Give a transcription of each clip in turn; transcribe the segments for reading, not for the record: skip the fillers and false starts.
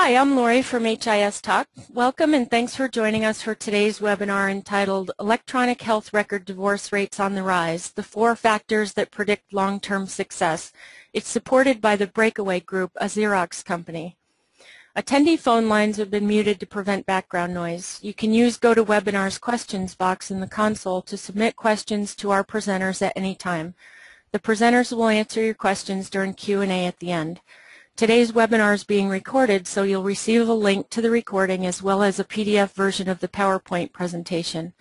Hi, I'm Lori from HIS Talk. Welcome and thanks for joining us for today's webinar entitled Electronic Health Record Divorce Rates on the Rise, the 4 Factors that Predict Long-Term Success. It's supported by the Breakaway Group, a Xerox company. Attendee phone lines have been muted to prevent background noise. You can use GoToWebinar's questions box in the console to submit questions to our presenters at any time. The presenters will answer your questions during Q&A at the end. Today's webinar is being recorded, so you'll receive a link to the recording as well as a PDF version of the PowerPoint presentation.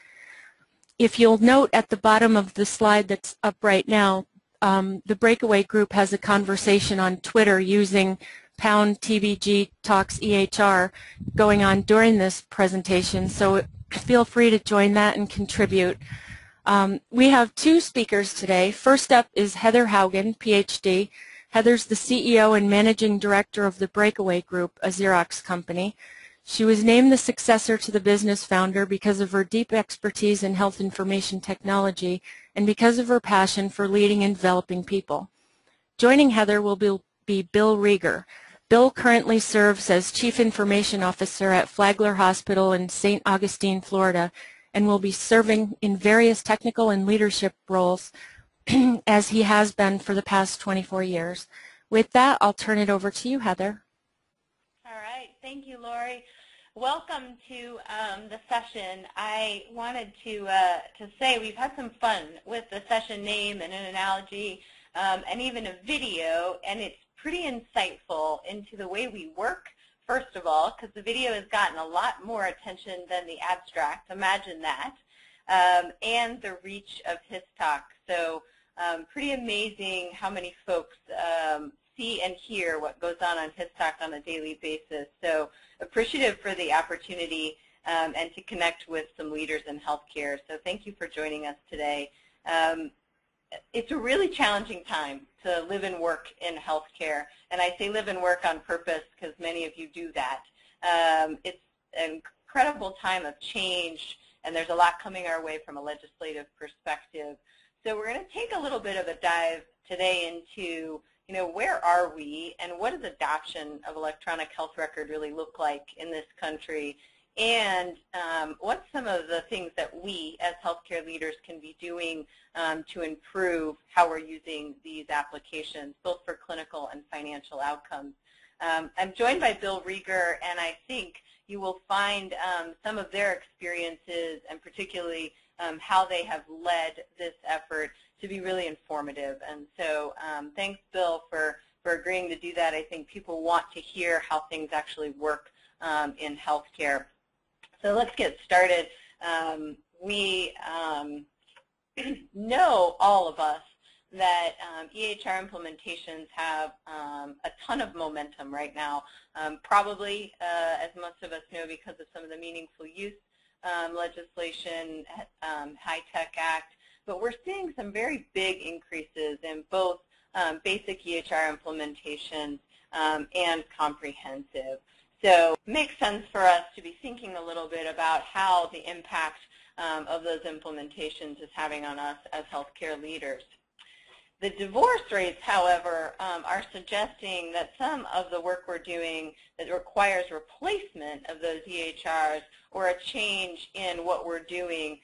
If you'll note at the bottom of the slide that's up right now, the Breakaway Group has a conversation on Twitter using #TVG Talks EHR going on during this presentation, so feel free to join that and contribute. We have 2 speakers today. First up is Heather Haugen, PhD. Heather's the CEO and Managing Director of the Breakaway Group, a Xerox company. She was named the successor to the business founder because of her deep expertise in health information technology and because of her passion for leading and developing people. Joining Heather will be Bill Rieger. Bill currently serves as Chief Information Officer at Flagler Hospital in St. Augustine, Florida, and will be serving in various technical and leadership roles as he has been for the past 24 years. With that, I'll turn it over to you, Heather. All right. Thank you, Lori. Welcome to the session. I wanted to say we've had some fun with the session name and an analogy and even a video, and it's pretty insightful into the way we work, first of all, because the video has gotten a lot more attention than the abstract. Imagine that. And the reach of his talk. So pretty amazing how many folks see and hear what goes on his talk on a daily basis. So appreciative for the opportunity and to connect with some leaders in healthcare. So thank you for joining us today. It's a really challenging time to live and work in healthcare, and I say live and work on purpose because many of you do that. It's an incredible time of change, and there's a lot coming our way from a legislative perspective. So we're going to take a little bit of a dive today into, where are we and what does adoption of electronic health record really look like in this country, and what's some of the things that we as healthcare leaders can be doing to improve how we're using these applications, both for clinical and financial outcomes. I'm joined by Bill Rieger, and I think you will find some of their experiences and particularly how they have led this effort to be really informative. And so thanks, Bill, for agreeing to do that. I think people want to hear how things actually work in healthcare. So let's get started. We know, all of us, that EHR implementations have a ton of momentum right now, probably, as most of us know, because of some of the meaningful use legislation, High-Tech Act, but we're seeing some very big increases in both basic EHR implementations and comprehensive. So it makes sense for us to be thinking a little bit about how the impact of those implementations is having on us as healthcare leaders. The divorce rates, however, are suggesting that some of the work we're doing that requires replacement of those EHRs or a change in what we're doing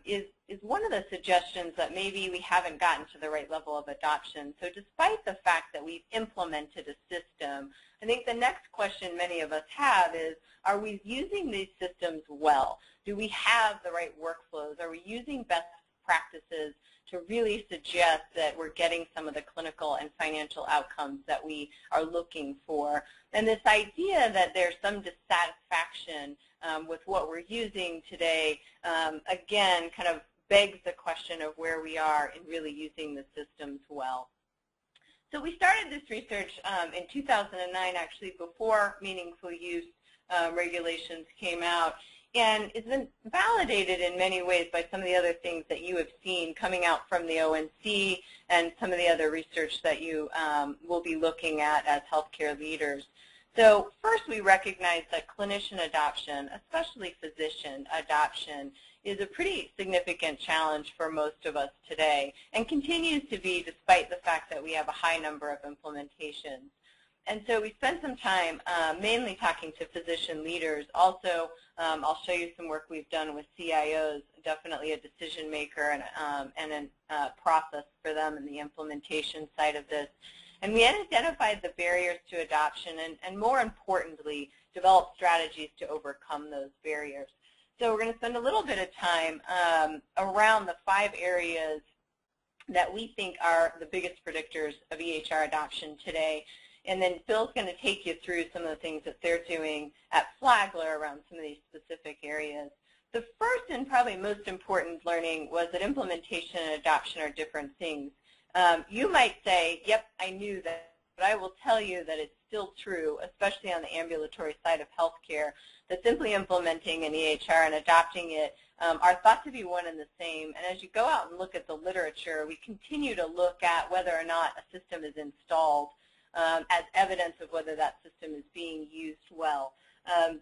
is one of the suggestions that maybe we haven't gotten to the right level of adoption. So despite the fact that we've implemented a system, I think the next question many of us have is, are we using these systems well? Do we have the right workflows? Are we using best practices to really suggest that we're getting some of the clinical and financial outcomes that we are looking for? And this idea that there's some dissatisfaction with what we're using today, again, kind of begs the question of where we are in really using the systems well. So we started this research in 2009, actually before meaningful use regulations came out. And it's been validated in many ways by some of the other things that you have seen coming out from the ONC and some of the other research that you will be looking at as healthcare leaders. So first, we recognize that clinician adoption, especially physician adoption, is a pretty significant challenge for most of us today and continues to be despite the fact that we have a high number of implementations. And so we spent some time mainly talking to physician leaders. Also, I'll show you some work we've done with CIOs, definitely a decision maker and a process for them in the implementation side of this. And we identified the barriers to adoption and more importantly, developed strategies to overcome those barriers. So we're going to spend a little bit of time around the 5 areas that we think are the biggest predictors of EHR adoption today. And then Bill's going to take you through some of the things that they're doing at Flagler around some of these specific areas. The first and probably most important learning was that implementation and adoption are different things. You might say, yep, I knew that, but I will tell you that it's still true, especially on the ambulatory side of healthcare, that simply implementing an EHR and adopting it are thought to be one and the same. And as you go out and look at the literature, we continue to look at whether or not a system is installed as evidence of whether that system is being used well.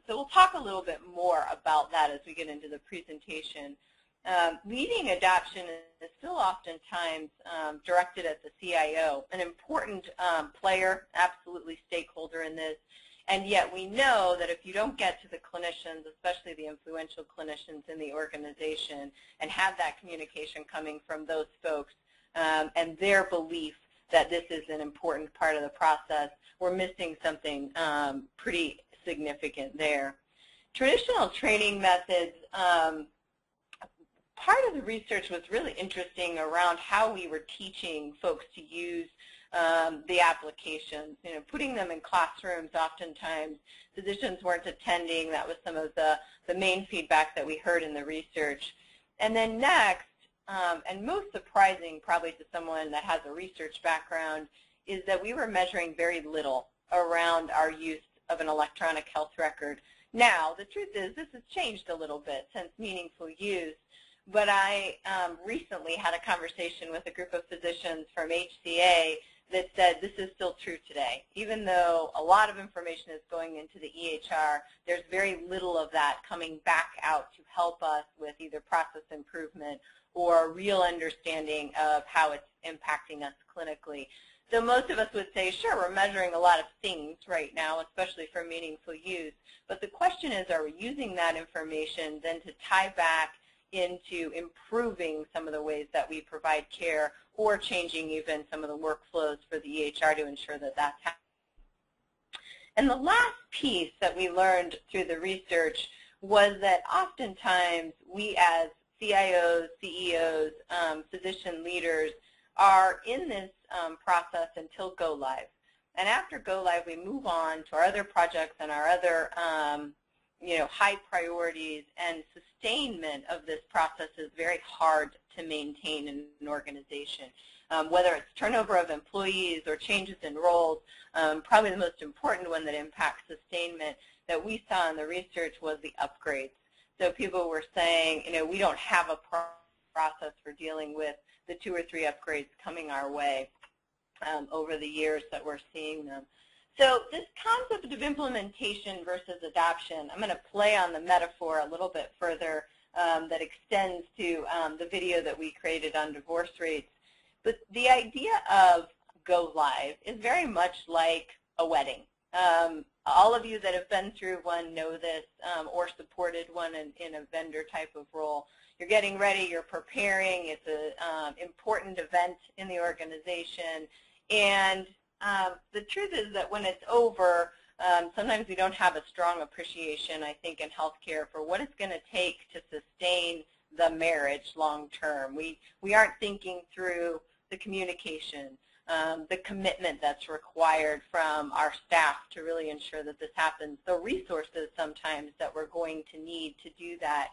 So we'll talk a little bit more about that as we get into the presentation. Leading adoption is still oftentimes directed at the CIO, an important player, absolutely stakeholder in this. And yet we know that if you don't get to the clinicians, especially the influential clinicians in the organization, and have that communication coming from those folks and their belief that this is an important part of the process, we're missing something pretty significant there. Traditional training methods, part of the research was really interesting around how we were teaching folks to use the applications, putting them in classrooms. Oftentimes, physicians weren't attending. That was some of the main feedback that we heard in the research. And then next, and most surprising probably to someone that has a research background, is that we were measuring very little around our use of an electronic health record. Now, the truth is this has changed a little bit since meaningful use, but I recently had a conversation with a group of physicians from HCA that said this is still true today. Even though a lot of information is going into the EHR, there's very little of that coming back out to help us with either process improvement or real understanding of how it's impacting us clinically. So most of us would say, sure, we're measuring a lot of things right now, especially for meaningful use. But the question is, are we using that information then to tie back into improving some of the ways that we provide care or changing even some of the workflows for the EHR to ensure that that's happening? And the last piece that we learned through the research was that oftentimes we as CIOs, CEOs, physician leaders are in this process until go live. And after go live, we move on to our other projects and our other high priorities, and sustainment of this process is very hard to maintain in an organization. Whether it's turnover of employees or changes in roles, probably the most important one that impacts sustainment that we saw in the research was the upgrades. So people were saying, we don't have a process for dealing with the 2 or 3 upgrades coming our way over the years that we're seeing them. So this concept of implementation versus adoption, I'm going to play on the metaphor a little bit further that extends to the video that we created on divorce rates. But the idea of go live is very much like a wedding. All of you that have been through one know this or supported one in a vendor type of role. You're getting ready, you're preparing, it's an important event in the organization, and the truth is that when it's over, sometimes we don't have a strong appreciation, I think, in healthcare for what it's going to take to sustain the marriage long term. We aren't thinking through the communication, the commitment that's required from our staff to really ensure that this happens, the resources sometimes that we're going to need to do that.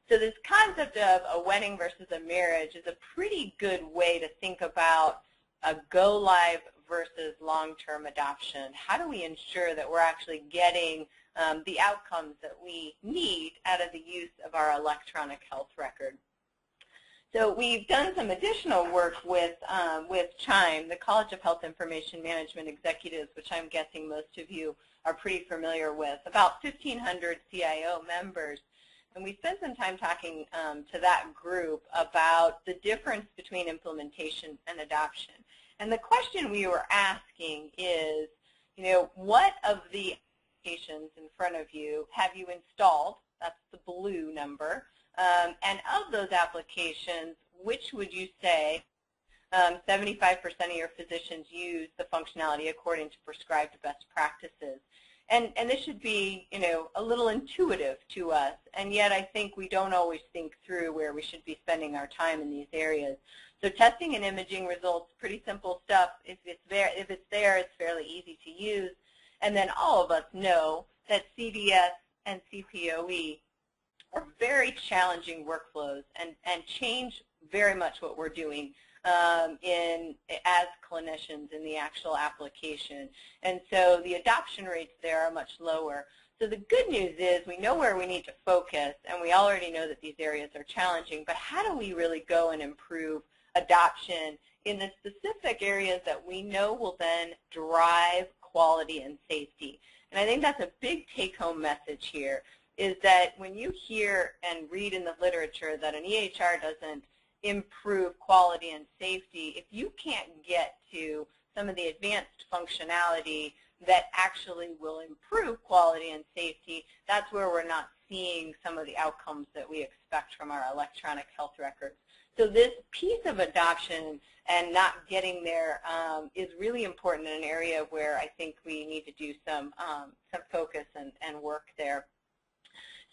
So this concept of a wedding versus a marriage is a pretty good way to think about a go live versus long-term adoption. How do we ensure that we're actually getting the outcomes that we need out of the use of our electronic health record? So we've done some additional work with CHIME, the College of Health Information Management Executives, which I'm guessing most of you are pretty familiar with, about 1,500 CIO members. And we spent some time talking to that group about the difference between implementation and adoption. And the question we were asking is, what of the applications in front of you have you installed? That's the blue number. And of those applications, which would you say 75% of your physicians use the functionality according to prescribed best practices? And this should be, a little intuitive to us, and yet I think we don't always think through where we should be spending our time in these areas. So testing and imaging results, pretty simple stuff. If it's there, it's fairly easy to use. And then all of us know that CDS and CPOE are very challenging workflows and change very much what we're doing as clinicians in the actual application. And so the adoption rates there are much lower. So the good news is we know where we need to focus, and we already know that these areas are challenging, but how do we really go and improve adoption in the specific areas that we know will then drive quality and safety? And I think that's a big take-home message here, is that when you hear and read in the literature that an EHR doesn't improve quality and safety, if you can't get to some of the advanced functionality that actually will improve quality and safety, that's where we're not seeing some of the outcomes that we expect from our electronic health records. So this piece of adoption and not getting there is really important in an area where I think we need to do some focus and work there.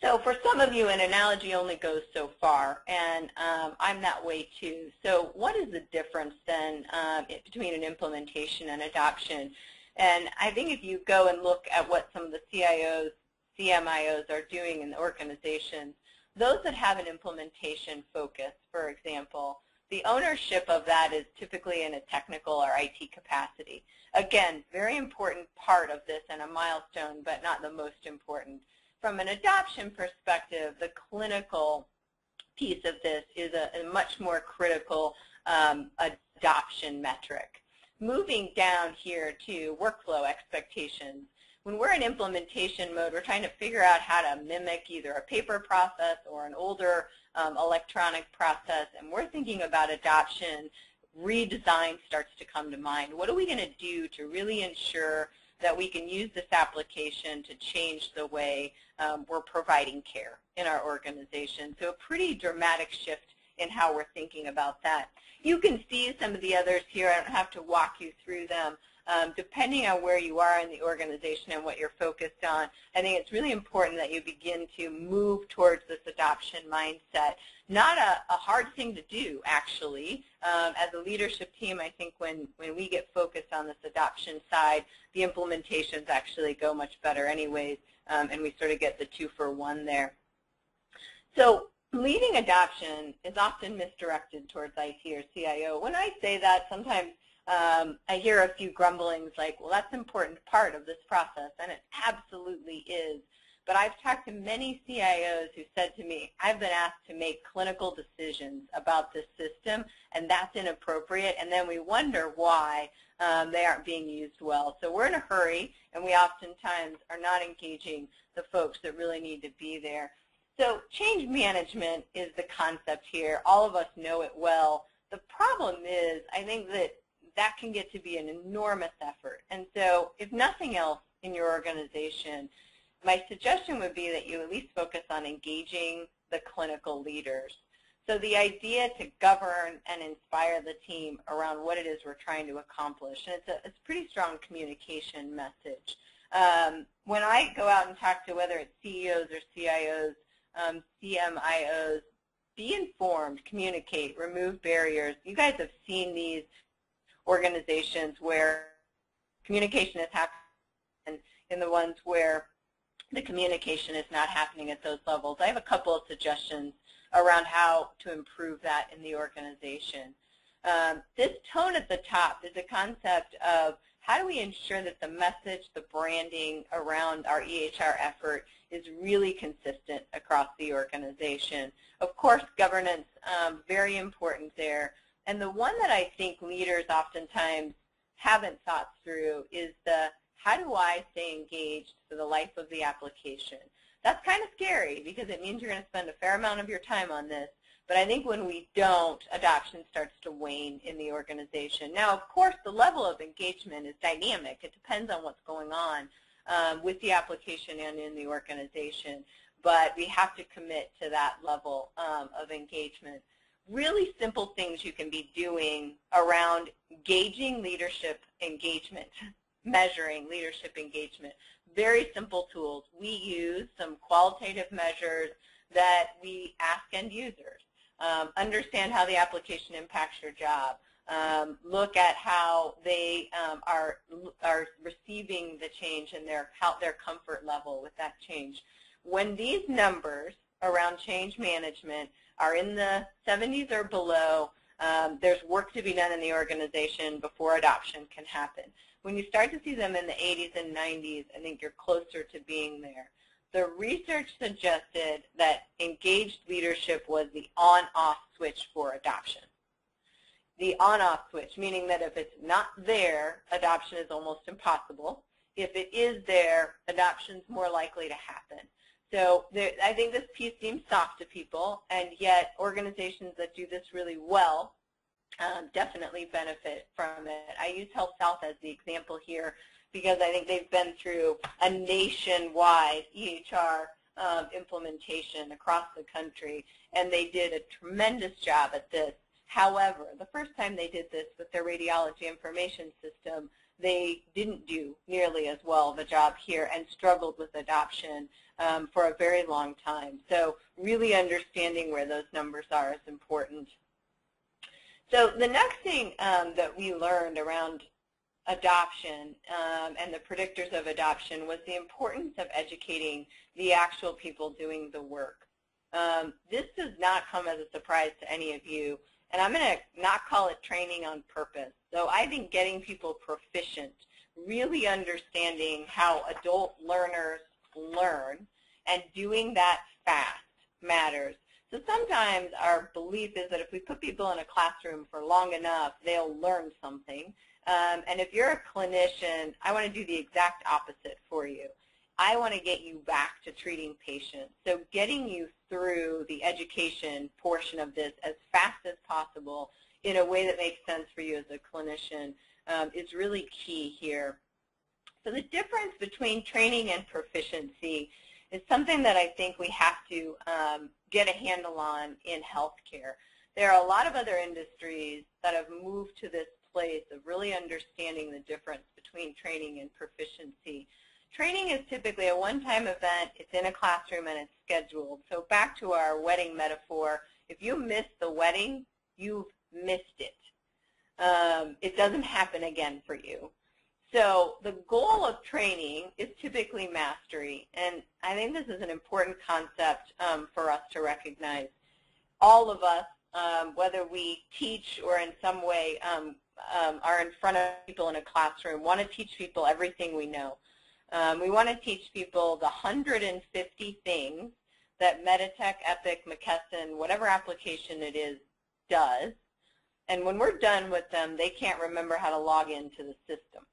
So for some of you, an analogy only goes so far, and I'm that way too. So what is the difference then between an implementation and adoption? And I think if you go and look at what some of the CIOs, CMIOs are doing in the organizations, those that have an implementation focus, for example, the ownership of that is typically in a technical or IT capacity. Again, very important part of this and a milestone, but not the most important. From an adoption perspective, the clinical piece of this is a much more critical adoption metric. Moving down here to workflow expectations. When we're in implementation mode, we're trying to figure out how to mimic either a paper process or an older electronic process, and we're thinking about adoption. Redesign starts to come to mind. What are we going to do to really ensure that we can use this application to change the way we're providing care in our organization? So a pretty dramatic shift in how we're thinking about that. You can see some of the others here. I don't have to walk you through them. Depending on where you are in the organization and what you're focused on, I think it's really important that you begin to move towards this adoption mindset. Not a hard thing to do, actually. As a leadership team, I think when we get focused on this adoption side, the implementations actually go much better anyways, and we sort of get the 2-for-1 there. So leading adoption is often misdirected towards IT or CIO. When I say that, sometimes I hear a few grumblings like, well, that's an important part of this process, and it absolutely is. But I've talked to many CIOs who said to me, I've been asked to make clinical decisions about this system, and that's inappropriate, and then we wonder why they aren't being used well. So we're in a hurry, and we oftentimes are not engaging the folks that really need to be there. So change management is the concept here. All of us know it well. The problem is, I think that can get to be an enormous effort. And so if nothing else in your organization, my suggestion would be that you at least focus on engaging the clinical leaders. So the idea to govern and inspire the team around what it is we're trying to accomplish. And it's a pretty strong communication message. When I go out and talk to whether it's CEOs or CIOs, CMIOs, be informed, communicate, remove barriers. You guys have seen these organizations where communication is happening and the ones where the communication is not happening at those levels. I have a couple of suggestions around how to improve that in the organization. This tone at the top is a concept of how do we ensure that the message, the branding around our EHR effort is really consistent across the organization. Of course, governance, very important there. And the one that I think leaders oftentimes haven't thought through is the how do I stay engaged for the life of the application? That's kind of scary because it means you're going to spend a fair amount of your time on this, But I think when we don't, adoption starts to wane in the organization. Now, of course, the level of engagement is dynamic. It depends on what's going on with the application and in the organization. But we have to commit to that level of engagement. Really simple things you can be doing around gauging leadership engagement, measuring leadership engagement. Very simple tools. We use some qualitative measures that we ask end users. Understand how the application impacts your job. Look at how they are receiving the change and their comfort level with that change. When these numbers around change management are in the 70s or below, there's work to be done in the organization before adoption can happen. When you start to see them in the 80s and 90s, I think you're closer to being there. The research suggested that engaged leadership was the on-off switch for adoption. The on-off switch, meaning that if it's not there, adoption is almost impossible. If it is there, adoption's more likely to happen. So I think this piece seems soft to people, and yet organizations that do this really well definitely benefit from it. I use Health South as the example here because I think they've been through a nationwide EHR implementation across the country, and they did a tremendous job at this. However, the first time they did this with their radiology information system, they didn't do nearly as well of a job here and struggled with adoption for a very long time. So really understanding where those numbers are is important. So the next thing that we learned around adoption and the predictors of adoption was the importance of educating the actual people doing the work. This does not come as a surprise to any of you, and I'm going to not call it training on purpose. So I think getting people proficient, really understanding how adult learners learn, and doing that fast matters. So sometimes our belief is that if we put people in a classroom for long enough, they'll learn something. And if you're a clinician, I want to do the exact opposite for you. I want to get you back to treating patients. So getting you through the education portion of this as fast as possible in a way that makes sense for you as a clinician is really key here. So the difference between training and proficiency is something that I think we have to get a handle on in healthcare. There are a lot of other industries that have moved to this place of really understanding the difference between training and proficiency. Training is typically a one-time event. It's in a classroom and it's scheduled. So back to our wedding metaphor, if you miss the wedding, you've missed it. It doesn't happen again for you. So the goal of training is typically mastery, and I think this is an important concept for us to recognize. All of us, whether we teach or in some way are in front of people in a classroom, want to teach people everything we know. We want to teach people the 150 things that Meditech, Epic, McKesson, whatever application it is, does. And when we're done with them, they can't remember how to log into the system.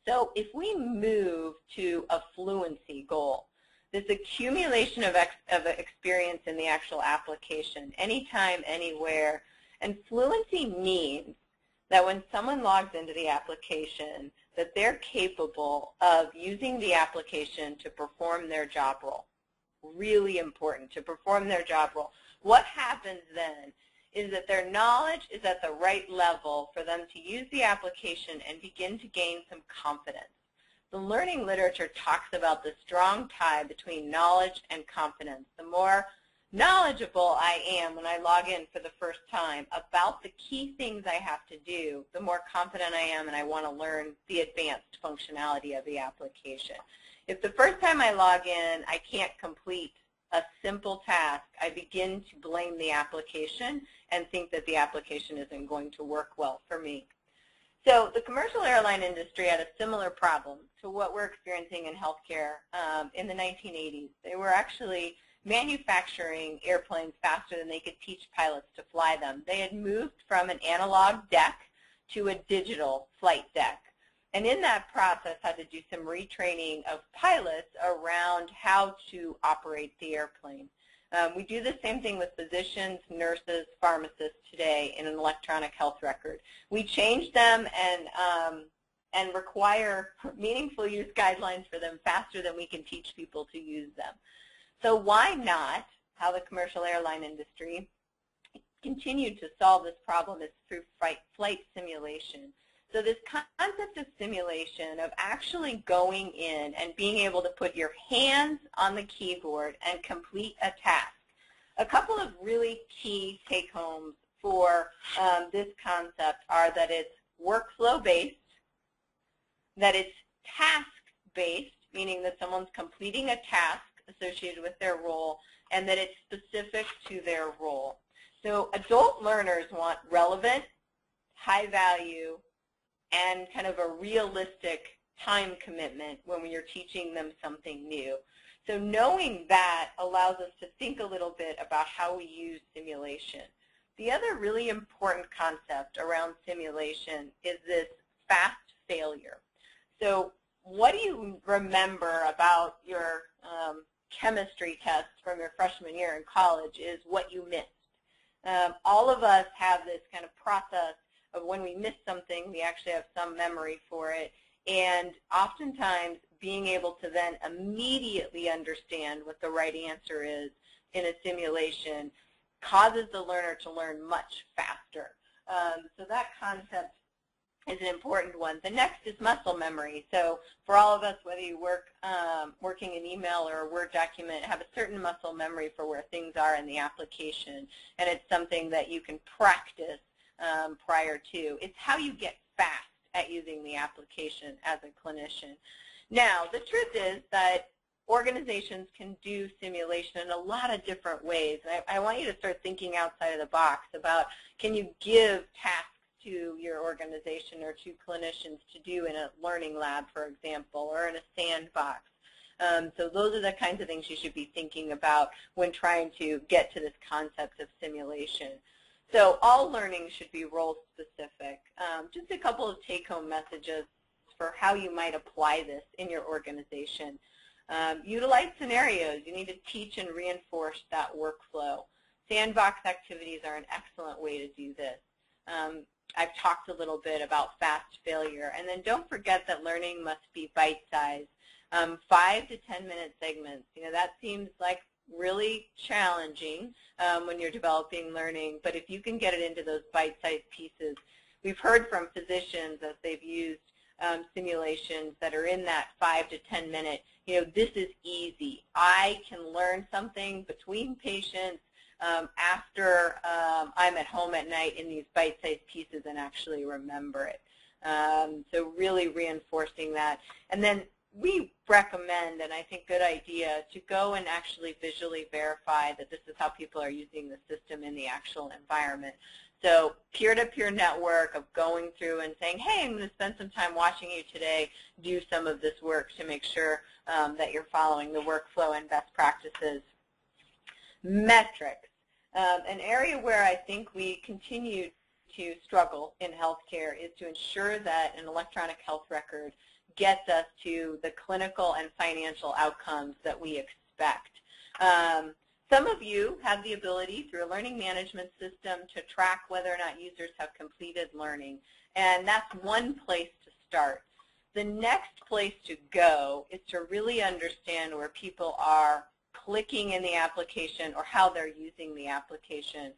So if we move to a fluency goal, this accumulation of experience in the actual application, anytime, anywhere, and fluency means that when someone logs into the application, that they're capable of using the application to perform their job role. Really important, to perform their job role. What happens then is that their knowledge is at the right level for them to use the application and begin to gain some confidence. The learning literature talks about the strong tie between knowledge and confidence. The more knowledgeable I am when I log in for the first time about the key things I have to do, the more confident I am and I want to learn the advanced functionality of the application. If the first time I log in I can't complete a simple task, I begin to blame the application and think that the application isn't going to work well for me. So the commercial airline industry had a similar problem to what we're experiencing in healthcare in the 1980s. They were actually manufacturing airplanes faster than they could teach pilots to fly them. They had moved from an analog deck to a digital flight deck. And in that process had to do some retraining of pilots around how to operate the airplane. We do the same thing with physicians, nurses, pharmacists today in an electronic health record. We change them and require meaningful use guidelines for them faster than we can teach people to use them. So why not, how the commercial airline industry continued to solve this problem is through flight simulation. So this concept of simulation, of actually going in and being able to put your hands on the keyboard and complete a task. A couple of really key take-homes for this concept are that it's workflow-based, that it's task-based, meaning that someone's completing a task associated with their role, and that it's specific to their role. So adult learners want relevant, high value, and kind of a realistic time commitment when you're teaching them something new. So knowing that allows us to think a little bit about how we use simulation. The other really important concept around simulation is this fast failure. So what do you remember about your chemistry test from your freshman year in college is what you missed. All of us have this kind of process of when we miss something, we actually have some memory for it, and oftentimes being able to then immediately understand what the right answer is in a simulation causes the learner to learn much faster. So that concept is an important one. The next is muscle memory. So for all of us, whether you work working in email or a Word document, have a certain muscle memory for where things are in the application, and it's something that you can practice prior to. It's how you get fast at using the application as a clinician. Now, the truth is that organizations can do simulation in a lot of different ways. And I want you to start thinking outside of the box about, can you give tasks to your organization or to clinicians to do in a learning lab, for example, or in a sandbox. So those are the kinds of things you should be thinking about when trying to get to this concept of simulation. So all learning should be role-specific. Just a couple of take-home messages for how you might apply this in your organization. Utilize scenarios. You need to teach and reinforce that workflow. Sandbox activities are an excellent way to do this. I've talked a little bit about fast failure. And then don't forget that learning must be bite-sized. 5 to 10-minute segments. You know, that seems like really challenging when you're developing learning, but if you can get it into those bite-sized pieces. We've heard from physicians as they've used simulations that are in that 5 to 10-minute, you know, this is easy. I can learn something between patients after I'm at home at night in these bite-sized pieces and actually remember it. So really reinforcing that. And then we recommend, and I think good idea, to go and actually visually verify that this is how people are using the system in the actual environment. So peer-to-peer network of going through and saying, hey, I'm going to spend some time watching you today do some of this work to make sure that you're following the workflow and best practices. Metrics. An area where I think we continue to struggle in healthcare is to ensure that an electronic health record gets us to the clinical and financial outcomes that we expect. Some of you have the ability through a learning management system to track whether or not users have completed learning, and that's one place to start. The next place to go is to really understand where people are clicking in the application or how they're using the application.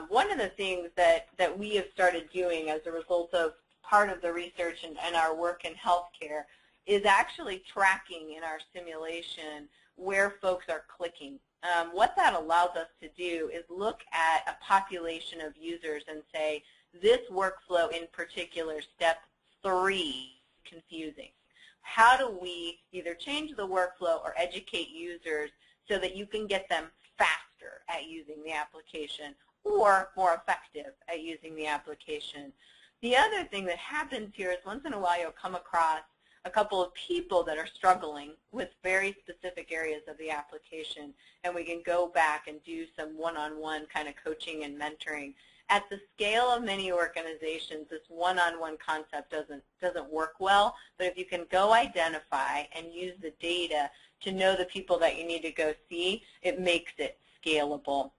One of the things that we have started doing as a result of part of the research and our work in healthcare is actually tracking in our simulation where folks are clicking. What that allows us to do is look at a population of users and say, this workflow in particular, step 3, confusing. How do we either change the workflow or educate users so that you can get them faster at using the application or more effective at using the application? The other thing that happens here is once in a while you'll come across a couple of people that are struggling with very specific areas of the application, and we can go back and do some one-on-one kind of coaching and mentoring. At the scale of many organizations, this one-on-one concept doesn't work well, but if you can go identify and use the data to know the people that you need to go see, it makes it scalable.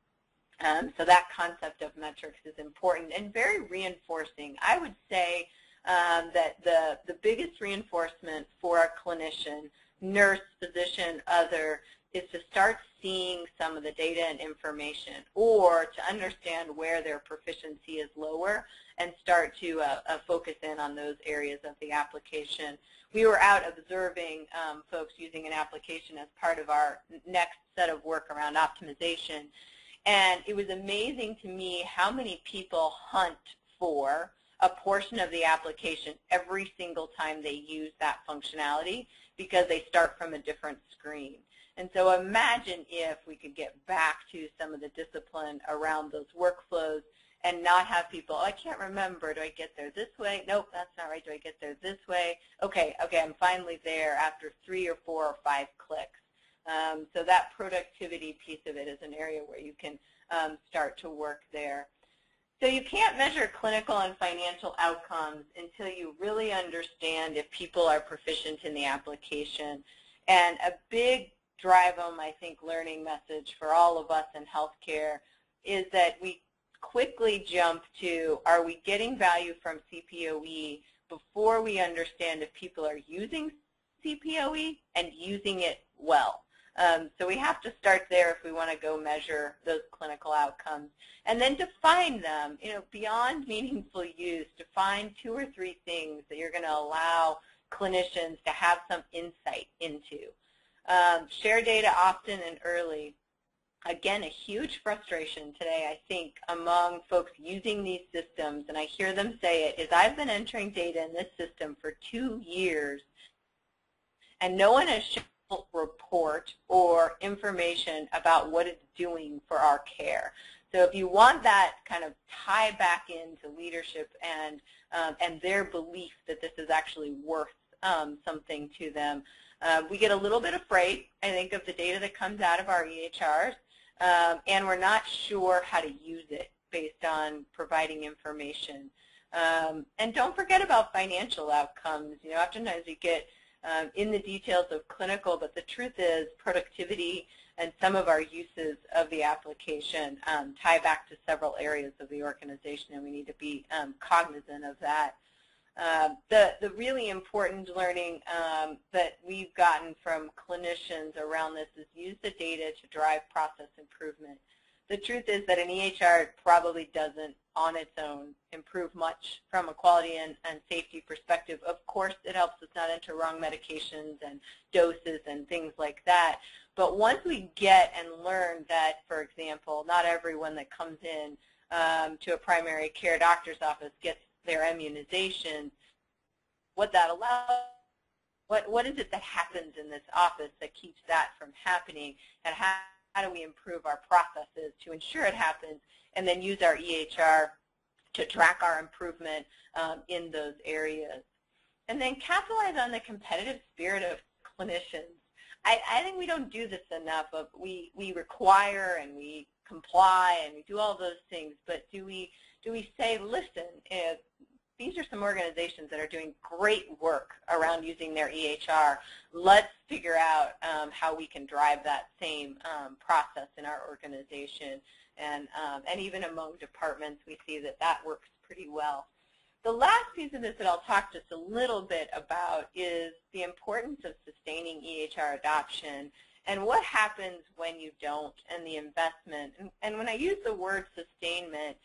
So that concept of metrics is important and very reinforcing. I would say that the biggest reinforcement for a clinician, nurse, physician, other, is to start seeing some of the data and information, or to understand where their proficiency is lower and start to focus in on those areas of the application. We were out observing folks using an application as part of our next set of work around optimization, and it was amazing to me how many people hunt for a portion of the application every single time they use that functionality because they start from a different screen. And so imagine if we could get back to some of the discipline around those workflows and not have people, oh, I can't remember, do I get there this way? Nope, that's not right, do I get there this way? Okay, I'm finally there after 3 or 4 or 5 clicks. So that productivity piece of it is an area where you can start to work there. So you can't measure clinical and financial outcomes until you really understand if people are proficient in the application. And a big drive-home, I think, learning message for all of us in healthcare is that we quickly jump to, are we getting value from CPOE before we understand if people are using CPOE and using it well. So we have to start there if we want to go measure those clinical outcomes. And then define them, beyond meaningful use, define 2 or 3 things that you're going to allow clinicians to have some insight into. Share data often and early. Again, a huge frustration today, I think, among folks using these systems, and I hear them say it, is I've been entering data in this system for 2 years, and no one has shown report or information about what it's doing for our care. So if you want that kind of tie back into leadership and their belief that this is actually worth something to them, we get a little bit afraid, I think, of the data that comes out of our EHRs, and we're not sure how to use it based on providing information. And don't forget about financial outcomes. Oftentimes we get in the details of clinical, but the truth is productivity and some of our uses of the application tie back to several areas of the organization, and we need to be cognizant of that. The really important learning that we've gotten from clinicians around this is use the data to drive process improvement. The truth is that an EHR probably doesn't, on its own, improve much from a quality and safety perspective. Of course, it helps us not enter wrong medications and doses and things like that. But once we get and learn that, for example, not everyone that comes in to a primary care doctor's office gets their immunization, what that allows, what is it that happens in this office that keeps that from happening, and how do we improve our processes to ensure it happens, and then use our EHR to track our improvement in those areas. And then capitalize on the competitive spirit of clinicians. I think we don't do this enough. We require and we comply and we do all those things, but do we say, listen, these are some organizations that are doing great work around using their EHR. Let's figure out how we can drive that same process in our organization. And even among departments, we see that that works pretty well. The last piece of this that I'll talk just a little bit about is the importance of sustaining EHR adoption and what happens when you don't, and the investment. And when I use the word sustainment,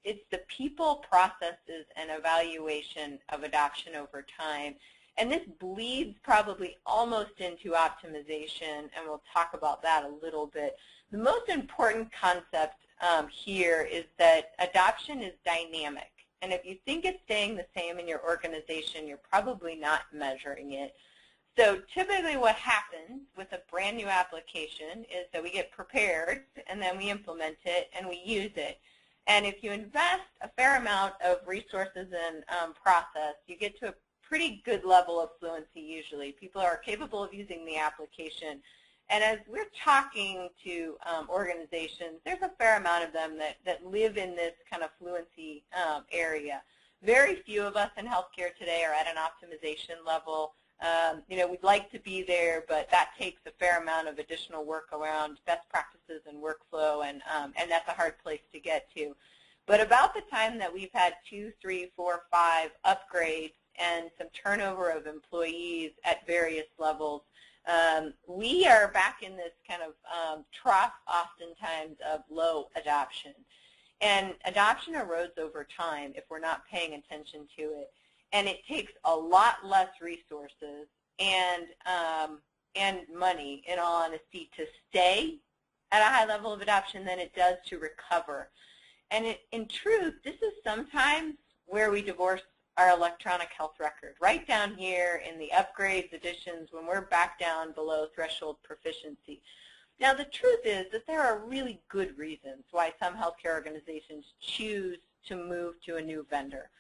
it's the people, processes, and evaluation of adoption over time. And this bleeds probably almost into optimization, and we'll talk about that a little bit. The most important concept here is that adoption is dynamic. And if you think it's staying the same in your organization, you're probably not measuring it. So typically what happens with a brand new application is that we get prepared, and then we implement it, and we use it. And if you invest a fair amount of resources and process, you get to a pretty good level of fluency usually. People are capable of using the application. And as we're talking to organizations, there's a fair amount of them that live in this kind of fluency area. Very few of us in healthcare today are at an optimization level. We'd like to be there, but that takes a fair amount of additional work around best practices and workflow, and that's a hard place to get to. But about the time that we've had 2, 3, 4, 5 upgrades and some turnover of employees at various levels, we are back in this kind of trough, oftentimes, of low adoption. And adoption erodes over time if we're not paying attention to it. And it takes a lot less resources and money, in all honesty, to stay at a high level of adoption than it does to recover. And in truth, this is sometimes where we divorce our electronic health record, right down here in the upgrades, additions, when we're back down below threshold proficiency. Now, the truth is that there are really good reasons why some healthcare organizations choose to move to a new vendor.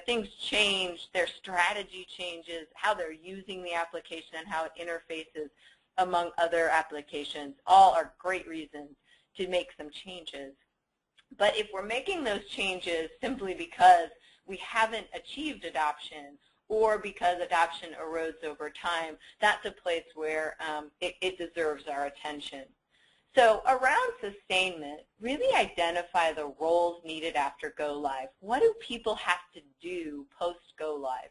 Things change, their strategy changes, how they're using the application and how it interfaces among other applications. All are great reasons to make some changes. But if we're making those changes simply because we haven't achieved adoption or because adoption erodes over time, that's a place where it deserves our attention. So around sustainment, really identify the roles needed after go live. What do people have to do post go live?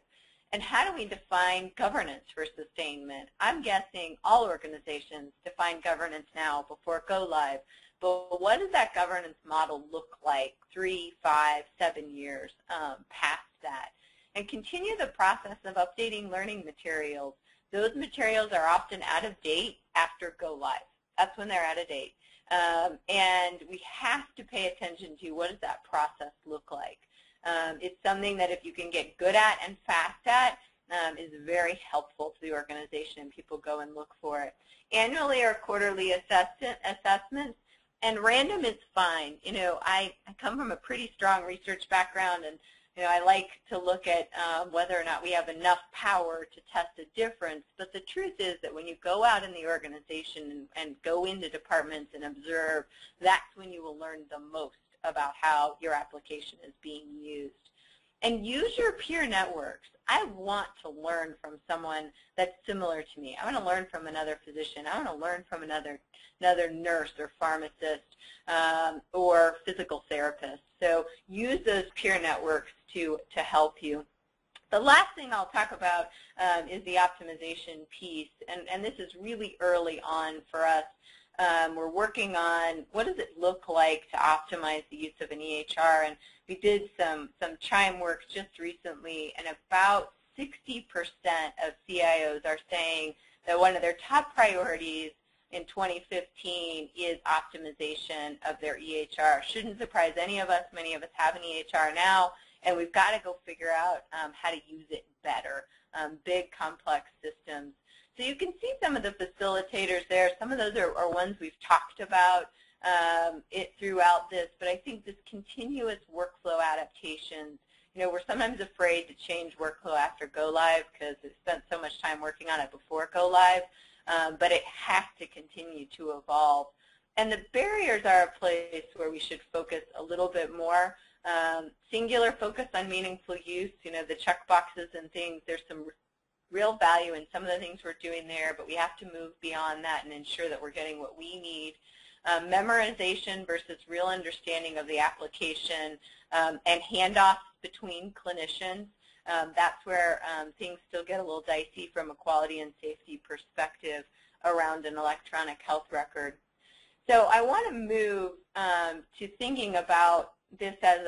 And how do we define governance for sustainment? I'm guessing all organizations define governance now before go live, but what does that governance model look like 3, 5, 7 years past that? And continue the process of updating learning materials. Those materials are often out of date after go live. That's when they're out of date. And we have to pay attention to what does that process look like. It's something that if you can get good at and fast at, is very helpful to the organization, and people go and look for it. Annually or quarterly assessments, and random is fine. I come from a pretty strong research background, and I like to look at whether or not we have enough power to test a difference. But the truth is that when you go out in the organization and go into departments and observe, that's when you will learn the most about how your application is being used. And use your peer networks. I want to learn from someone that's similar to me. I want to learn from another physician. I want to learn from another nurse or pharmacist or physical therapist. So use those peer networks to help you. The last thing I'll talk about is the optimization piece, and this is really early on for us. We're working on what does it look like to optimize the use of an EHR, and we did some chime work just recently, and about 60% of CIOs are saying that one of their top priorities in 2015 is optimization of their EHR. Shouldn't surprise any of us. Many of us have an EHR now, and we've got to go figure out how to use it better. Big, complex systems. So you can see some of the facilitators there. Some of those are ones we've talked about throughout this, but I think this continuous workflow adaptations, we're sometimes afraid to change workflow after go live because we've spent so much time working on it before go live, but it has to continue to evolve. And the barriers are a place where we should focus a little bit more. Singular focus on meaningful use, the check boxes and things, there's some real value in some of the things we're doing there, but we have to move beyond that and ensure that we're getting what we need. Memorization versus real understanding of the application and handoffs between clinicians. That's where things still get a little dicey from a quality and safety perspective around an electronic health record. So I want to move to thinking about this as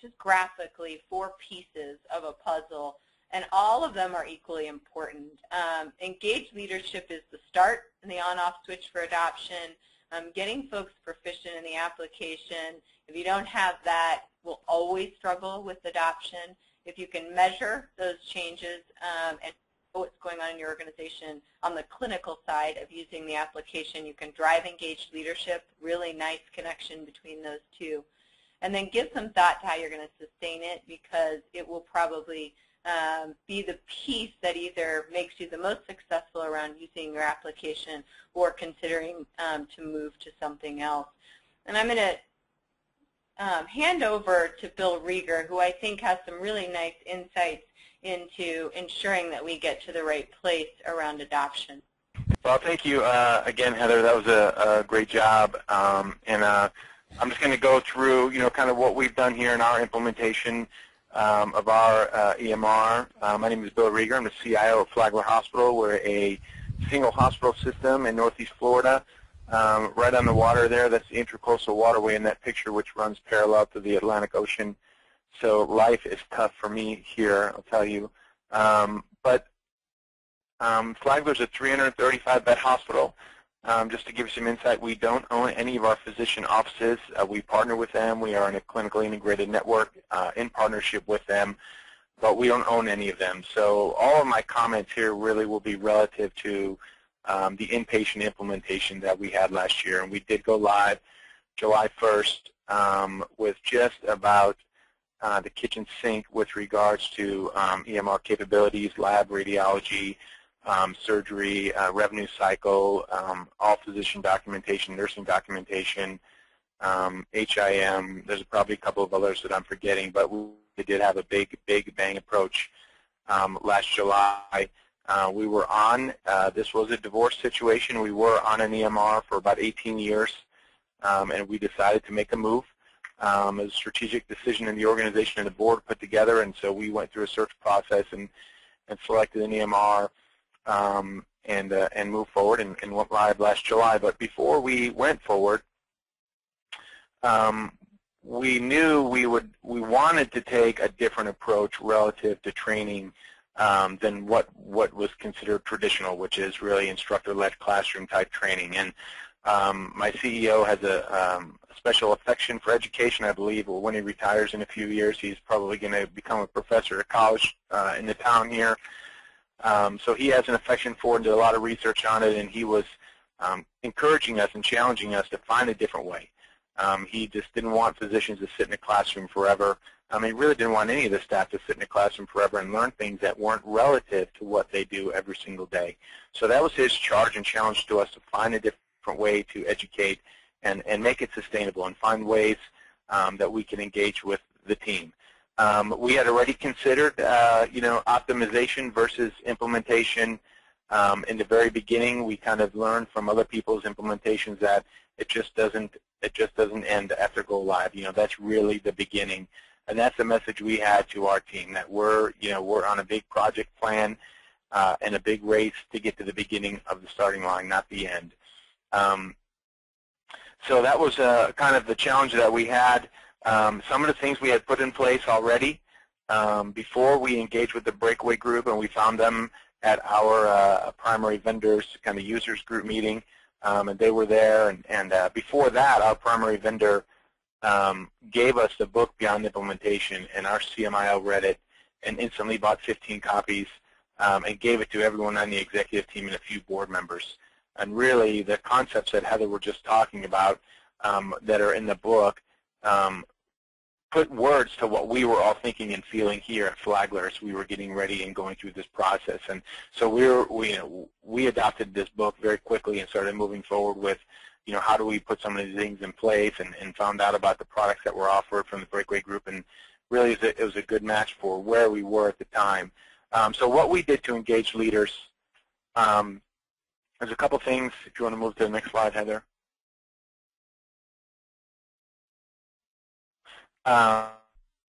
just graphically 4 pieces of a puzzle, and all of them are equally important. Engaged leadership is the start and the on-off switch for adoption. Getting folks proficient in the application. If you don't have that, we'll always struggle with adoption. If you can measure those changes and know what's going on in your organization on the clinical side of using the application, you can drive engaged leadership, really nice connection between those two. And then give some thought to how you're going to sustain it, because it will probably be the piece that either makes you the most successful around using your application or considering to move to something else. And I'm going to hand over to Bill Rieger, who I think has some really nice insights into ensuring that we get to the right place around adoption. Well, thank you again, Heather. That was a great job. I'm just going to go through, kind of what we've done here in our implementation of our EMR. My name is Bill Rieger. I'm the CIO of Flagler Hospital. We're a single hospital system in Northeast Florida. Right on the water there, that's the Intracoastal Waterway in that picture, which runs parallel to the Atlantic Ocean. So life is tough for me here, I'll tell you. Flagler's a 335-bed hospital. Just to give you some insight, we don't own any of our physician offices. We partner with them. We are in a clinically integrated network in partnership with them, but we don't own any of them. So all of my comments here really will be relative to the inpatient implementation that we had last year. And we did go live July 1st with just about the kitchen sink with regards to EMR capabilities, lab radiology, surgery, revenue cycle, all physician documentation, nursing documentation, HIM. There's probably a couple of others that I'm forgetting, but we did have a big bang approach last July. We were on, this was a divorce situation. We were on an EMR for about 18 years, and we decided to make a move. It was a strategic decision in the organization and the board put together, and so we went through a search process and selected an EMR and moved forward and went live last July. But before we went forward, we knew we wanted to take a different approach relative to training than what was considered traditional, which is really instructor-led classroom type training. And my CEO has a special affection for education, I believe. Or when he retires in a few years, he's probably going to become a professor at college in the town here. So he has an affection for it and did a lot of research on it, and he was encouraging us and challenging us to find a different way. He just didn't want physicians to sit in a classroom forever. He really didn't want any of the staff to sit in a classroom forever and learn things that weren't relative to what they do every single day. So that was his charge and challenge to us, to find a different way to educate and make it sustainable and find ways that we can engage with the team. We had already considered, optimization versus implementation. In the very beginning, we kind of learned from other people's implementations that it just doesn't end after go live. That's really the beginning, and that's the message we had to our team, that we're on a big project plan and a big race to get to the beginning of the starting line, not the end. So that was kind of the challenge that we had. Some of the things we had put in place already before we engaged with the breakaway group, and we found them at our primary vendors kind of users group meeting, and they were there. And before that, our primary vendor gave us the book Beyond Implementation, and our CMIO read it and instantly bought 15 copies and gave it to everyone on the executive team and a few board members. And really, the concepts that Heather were just talking about that are in the book put words to what we were all thinking and feeling here at Flagler as we were getting ready and going through this process. And so we adopted this book very quickly and started moving forward with, how do we put some of these things in place, and found out about the products that were offered from the breakaway group. And really, it was a good match for where we were at the time. So what we did to engage leaders, there's a couple things. If you want to move to the next slide, Heather.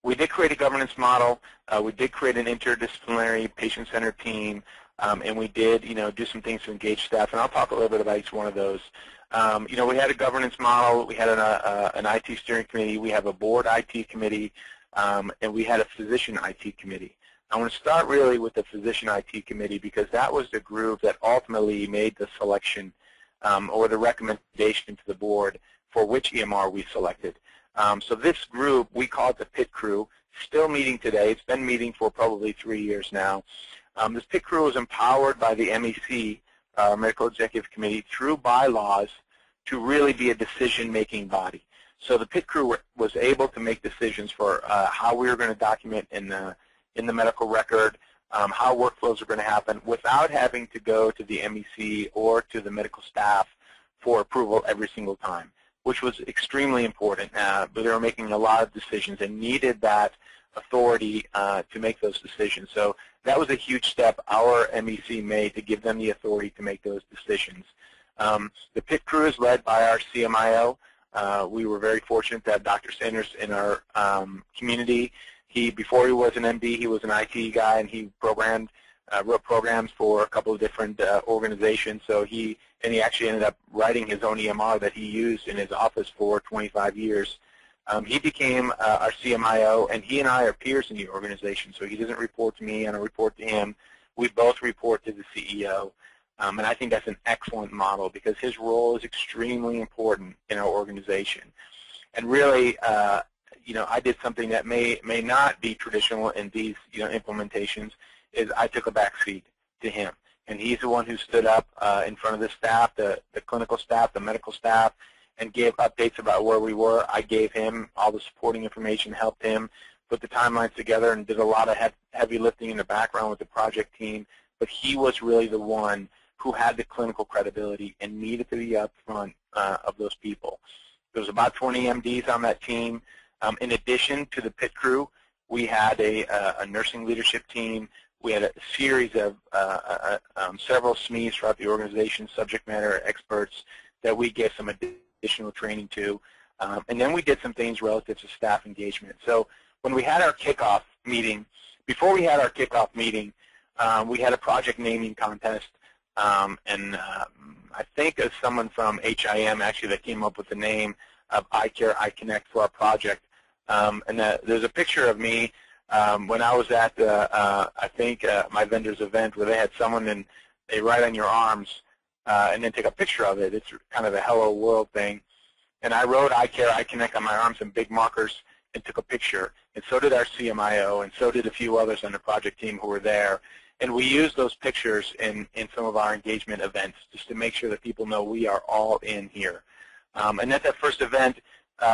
We did create a governance model. We did create an interdisciplinary patient-centered team, and we did, do some things to engage staff. And I'll talk a little bit about each one of those. We had a governance model. We had an IT steering committee. We have a board IT committee, and we had a physician IT committee. I want to start really with the physician IT committee, because that was the group that ultimately made the selection or the recommendation to the board for which EMR we selected. So this group, we call it the PIT crew, still meeting today. It's been meeting for probably 3 years now. This PIT crew is empowered by the MEC, Medical Executive Committee, through bylaws to really be a decision-making body. So the PIT crew was able to make decisions for how we were going to document in the medical record, how workflows are going to happen, without having to go to the MEC or to the medical staff for approval every single time, which was extremely important. But they were making a lot of decisions and needed that authority to make those decisions. So that was a huge step our MEC made to give them the authority to make those decisions. The PIT crew is led by our CMIO. We were very fortunate to have Dr. Sanders in our community. Before he was an MD, he was an IT guy, and he wrote programs for a couple of different organizations. So he actually ended up writing his own EMR that he used in his office for 25 years. He became our CMIO, and he and I are peers in the organization. So he doesn't report to me, I don't report to him. We both report to the CEO. And I think that's an excellent model because his role is extremely important in our organization. And really, I did something that may not be traditional in these implementations, is I took a back seat to him. And he's the one who stood up in front of the staff, the clinical staff, the medical staff, and gave updates about where we were. I gave him all the supporting information, helped him put the timelines together, and did a lot of heavy lifting in the background with the project team. But he was really the one who had the clinical credibility and needed to be up front of those people. There was about 20 MDs on that team. In addition to the PIT crew, we had a nursing leadership team. We had a series of several SMEs throughout the organization, subject matter experts, that we gave some additional training to. And then we did some things relative to staff engagement. So when we had our kickoff meeting, before we had our kickoff meeting, we had a project naming contest. I think it was someone from HIM actually that came up with the name of iCare, iConnect for our project. And there's a picture of me when I was at, I think, my vendor's event where they had someone and they write on your arms and then take a picture of it. It's kind of a hello world thing. And I wrote iCare, iConnect on my arms in big markers and took a picture. And so did our CMIO, and so did a few others on the project team who were there. And we used those pictures in some of our engagement events just to make sure that people know we are all in here. And at that first event,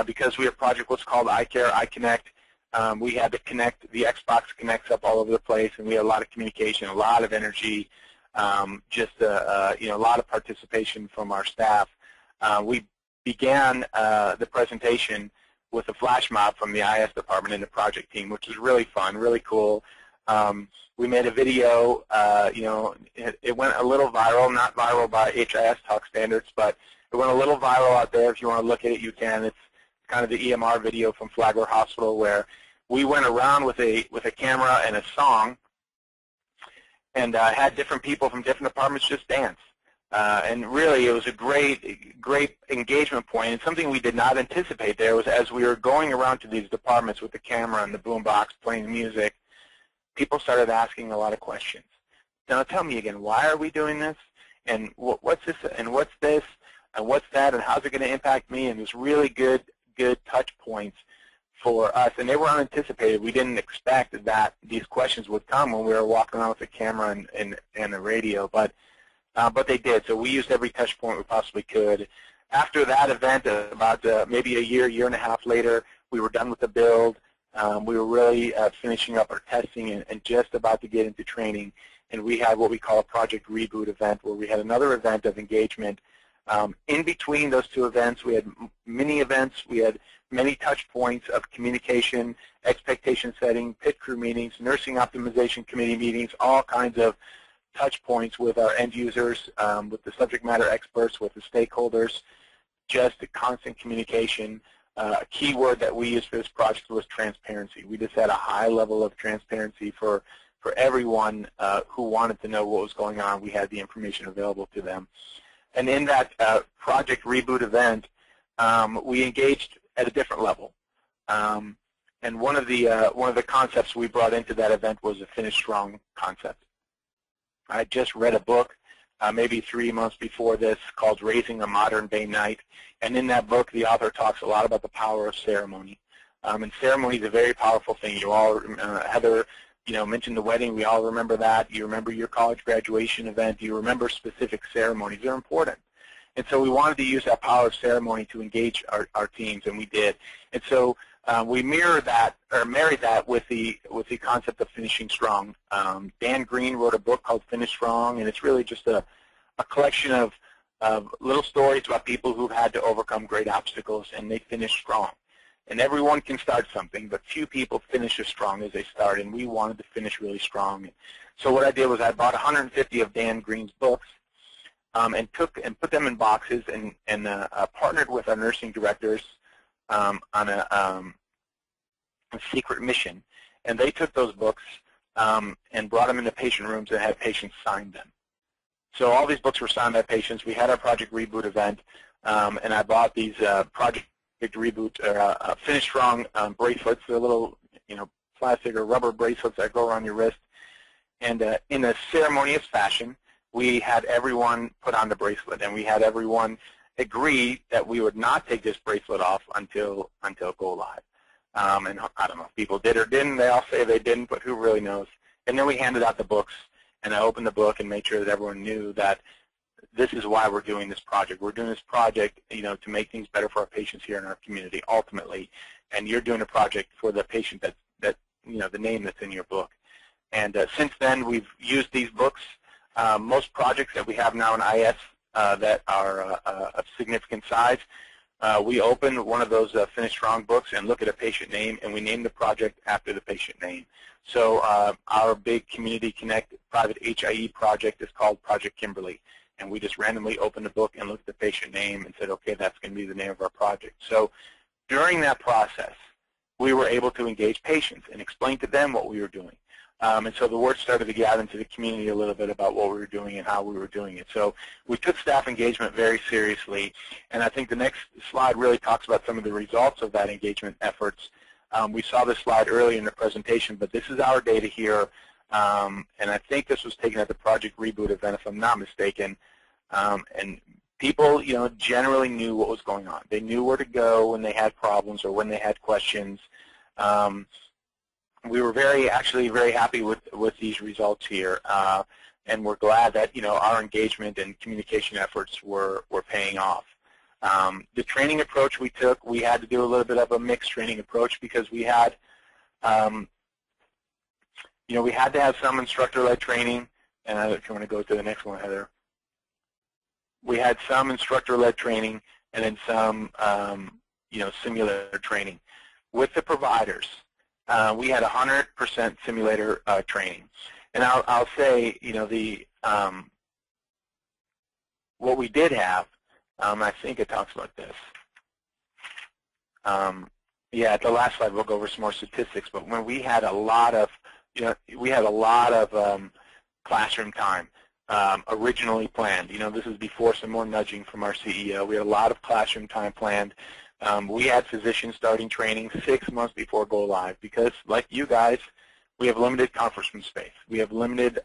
because our project was called iCare, iConnect, we had to connect, the Xbox connects up all over the place, and we had a lot of communication, a lot of energy, just a lot of participation from our staff. We began the presentation with a flash mob from the IS department and the project team, which was really fun, really cool. We made a video, it went a little viral, not viral by HIS talk standards, but it went a little viral out there. If you want to look at it, you can. It's kind of the EMR video from Flagler Hospital where we went around with a camera and a song and had different people from different departments just dance. And really, it was a great engagement point, and something we did not anticipate there was as we were going around to these departments with the camera and the boombox playing music, people started asking a lot of questions. Now, tell me again, why are we doing this? And what's this? And what's this? And what's that? And how's it going to impact me? And there's really good touch points for us, and they were unanticipated. We didn't expect that these questions would come when we were walking around with the camera and the radio, but they did. So we used every touch point we possibly could. After that event, about maybe a year and a half later, we were done with the build. We were really finishing up our testing and just about to get into training, and we had what we call a project reboot event, where we had another event of engagement. In between those two events, we had mini events. We had many touch points of communication, expectation setting, PIT crew meetings, nursing optimization committee meetings, all kinds of touch points with our end users, with the subject matter experts, with the stakeholders, just a constant communication. A key word that we used for this project was transparency. We just had a high level of transparency for everyone who wanted to know what was going on. We had the information available to them. And in that project reboot event, we engaged at a different level. And one of the concepts we brought into that event was a finish strong concept. I just read a book maybe 3 months before this called Raising a Modern Day Knight. And in that book, the author talks a lot about the power of ceremony. And ceremony is a very powerful thing. You all, Heather, mentioned the wedding. We all remember that. You remember your college graduation event. You remember specific ceremonies. They're important. And so we wanted to use that power of ceremony to engage our teams, and we did. And so we married that with the concept of finishing strong. Dan Green wrote a book called Finish Strong, and it's really just a collection of little stories about people who've had to overcome great obstacles, and they finished strong. And everyone can start something, but few people finish as strong as they start, and we wanted to finish really strong. So what I did was I bought 150 of Dan Green's books and put them in boxes and partnered with our nursing directors on a secret mission. And they took those books and brought them into patient rooms and had patients sign them. So all these books were signed by patients. We had our Project Reboot event, and I bought these Project Reboot Finish Strong bracelets. They're little, plastic or rubber bracelets that go around your wrist. And in a ceremonious fashion, we had everyone put on the bracelet, and we had everyone agree that we would not take this bracelet off until go live. And I don't know if people did or didn't. They all say they didn't, but who really knows? And then we handed out the books, and I opened the book and made sure that everyone knew that this is why we're doing this project. We're doing this project, to make things better for our patients here in our community, ultimately. And you're doing a project for the patient that the name that's in your book. And since then, we've used these books. Most projects that we have now in IS that are of significant size, we open one of those Finish Strong books and look at a patient name, and we name the project after the patient name. So our big Community Connect private HIE project is called Project Kimberly. And we just randomly opened the book and looked at the patient name and said, okay, that's going to be the name of our project. So during that process, we were able to engage patients and explain to them what we were doing. And so the word started to get out into the community a little bit about what we were doing and how we were doing it. So we took staff engagement very seriously, and I think the next slide really talks about some of the results of that engagement efforts. We saw this slide earlier in the presentation, but this is our data here, and I think this was taken at the Project Reboot event, if I'm not mistaken. And people, generally knew what was going on. They knew where to go when they had problems or when they had questions. We were actually very happy with these results here, and we're glad that our engagement and communication efforts were paying off. The training approach we took, we had to do a little bit of a mixed training approach because we had, we had to have some instructor-led training, and if you want to go to the next one, Heather. We had some instructor-led training and then some, simulator training. With the providers, we had 100% simulator training. And I'll say, what we did have, I think it talks about this. Yeah, at the last slide we'll go over some more statistics, but when we had a lot of, classroom time originally planned. This is before some more nudging from our CEO. We had a lot of classroom time planned. We had physicians starting training 6 months before go live because, like you guys, we have limited conference room space. We have limited,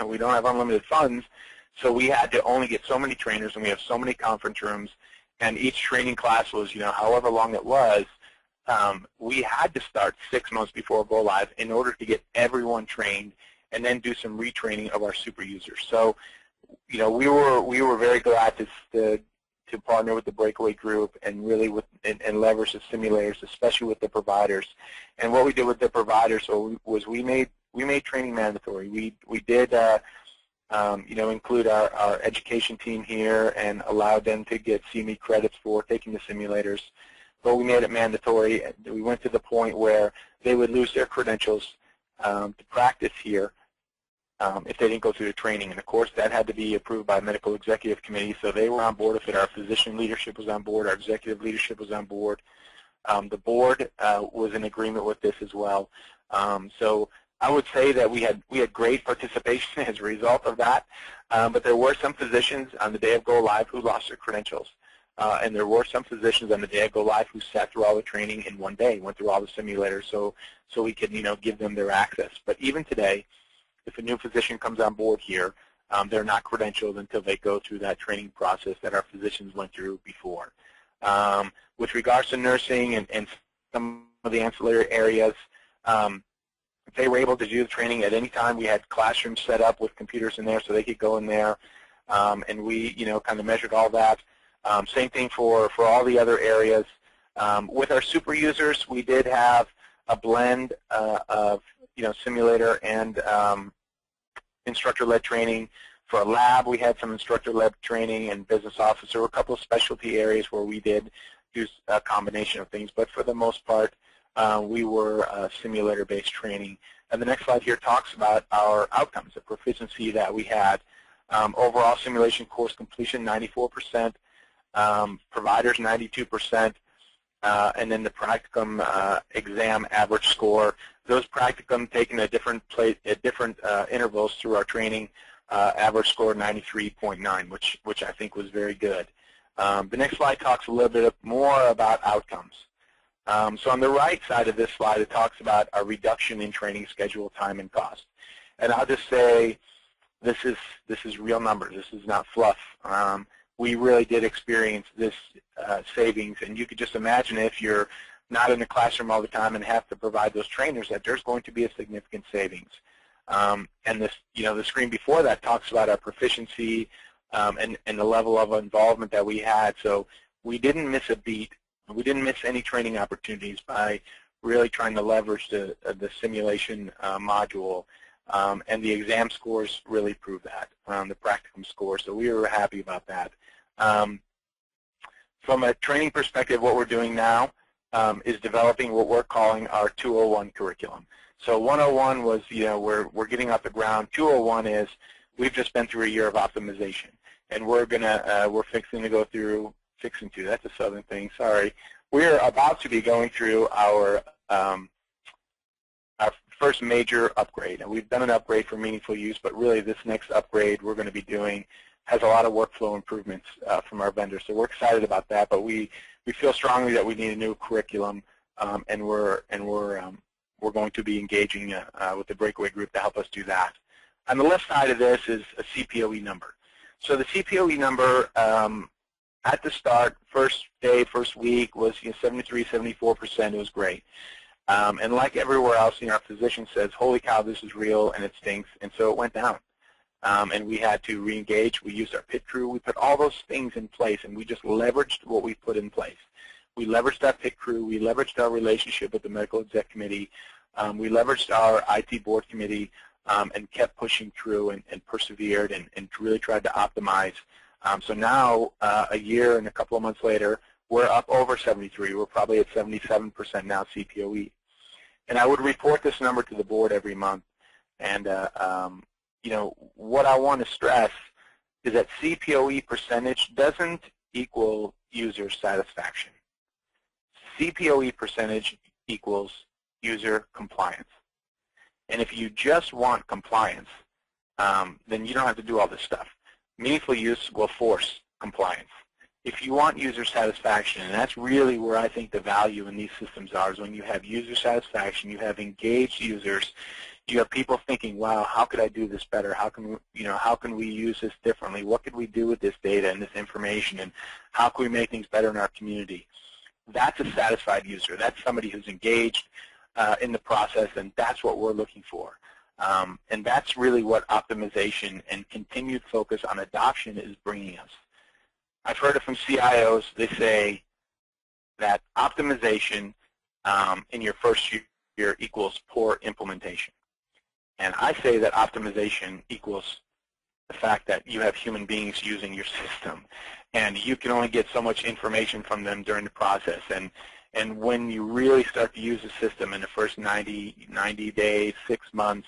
we don't have unlimited funds, so we had to only get so many trainers, and we have so many conference rooms, and each training class was, however long it was, we had to start 6 months before go live in order to get everyone trained and then do some retraining of our super users. So, we were very glad to partner with the Breakaway Group and really and leverage the simulators, especially with the providers. And what we did with the providers was we made training mandatory. We did include our education team here and allowed them to get CME credits for taking the simulators. But we made it mandatory. We went to the point where they would lose their credentials to practice here if they didn't go through the training. And of course, that had to be approved by a medical executive committee, so they were on board with it. Our physician leadership was on board. Our executive leadership was on board. The board was in agreement with this as well. So I would say that we had great participation as a result of that, but there were some physicians on the day of go live who lost their credentials. And there were some physicians on the day of go live who sat through all the training in one day, went through all the simulators, so we could give them their access. But even today, if a new physician comes on board here, they're not credentialed until they go through that training process that our physicians went through before. With regards to nursing and some of the ancillary areas, they were able to do the training at any time. We had classrooms set up with computers in there so they could go in there, and we kind of measured all that. Same thing for all the other areas. With our super users, we did have a blend of simulator and instructor-led training. For a lab, we had some instructor-led training and business office. There were a couple of specialty areas where we did do a combination of things, but for the most part, we were simulator-based training. And the next slide here talks about our outcomes, the proficiency that we had. Overall simulation course completion, 94%, providers, 92%, and then the practicum exam average score. Those practicum taken at different intervals through our training, average score 93.9, which I think was very good. The next slide talks a little bit more about outcomes. So on the right side of this slide, it talks about a reduction in training schedule, time, and cost. And I'll just say this is real numbers. This is not fluff. We really did experience this savings, and you could just imagine if you're not in the classroom all the time and have to provide those trainers, that there's going to be a significant savings. And this, the screen before that talks about our proficiency and the level of involvement that we had. So we didn't miss a beat. We didn't miss any training opportunities by really trying to leverage the simulation module. And the exam scores really prove that, the practicum scores. So we were happy about that. From a training perspective, what we're doing now is developing what we're calling our 201 curriculum. So 101 was, we're getting off the ground. 201 is we've just been through a year of optimization, and we're fixing to go through. That's a southern thing, sorry. We're about to be going through our first major upgrade. And we've done an upgrade for meaningful use, but really this next upgrade we're going to be doing has a lot of workflow improvements from our vendors. So we're excited about that, but we feel strongly that we need a new curriculum, and we're going to be engaging with the breakaway group to help us do that. On the left side of this is a CPOE number. So the CPOE number at the start, first day, first week, was 73, 74%. It was great. And like everywhere else, our physician says, holy cow, this is real and it stinks. And so it went down. And we had to re-engage. We used our pit crew. We put all those things in place, and we just leveraged what we put in place. We leveraged our pit crew. We leveraged our relationship with the medical exec committee. We leveraged our IT board committee and kept pushing through and persevered and really tried to optimize. So now, a year and a couple of months later, we're up over 73. We're probably at 77% now CPOE. And I would report this number to the board every month. And, what I want to stress is that CPOE percentage doesn't equal user satisfaction. CPOE percentage equals user compliance. And if you just want compliance, then you don't have to do all this stuff. Meaningful use will force compliance. If you want user satisfaction, and that's really where I think the value in these systems are, is when you have user satisfaction, you have engaged users, you have people thinking, wow, how could I do this better? How can we use this differently? What could we do with this data and this information? And how can we make things better in our community? That's a satisfied user. That's somebody who's engaged in the process, and that's what we're looking for. And that's really what optimization and continued focus on adoption is bringing us. I've heard it from CIOs. They say that optimization in your first year equals poor implementation. And I say that optimization equals the fact that you have human beings using your system, and you can only get so much information from them during the process. And when you really start to use the system in the first 90 days, 6 months,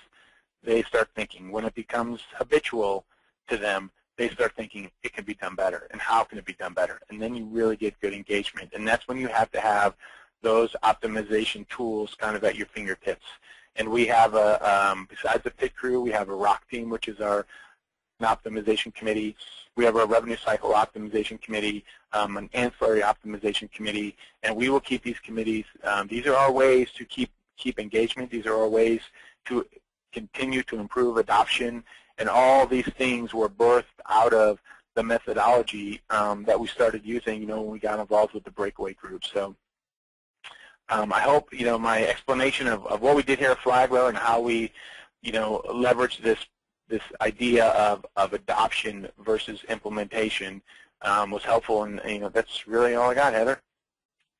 they start thinking. When it becomes habitual to them, they start thinking it can be done better, and how can it be done better? And then you really get good engagement. And that's when you have to have those optimization tools kind of at your fingertips. And we have, besides the pit crew, we have a ROC team, which is our optimization committee. We have our revenue cycle optimization committee, an ancillary optimization committee, and we will keep these committees. These are our ways to keep engagement. These are our ways to continue to improve adoption, and all these things were birthed out of the methodology that we started using, when we got involved with the breakaway group. So I hope, my explanation of what we did here at Flagler and how we, leverage this idea of adoption versus implementation was helpful, and that's really all I got, Heather.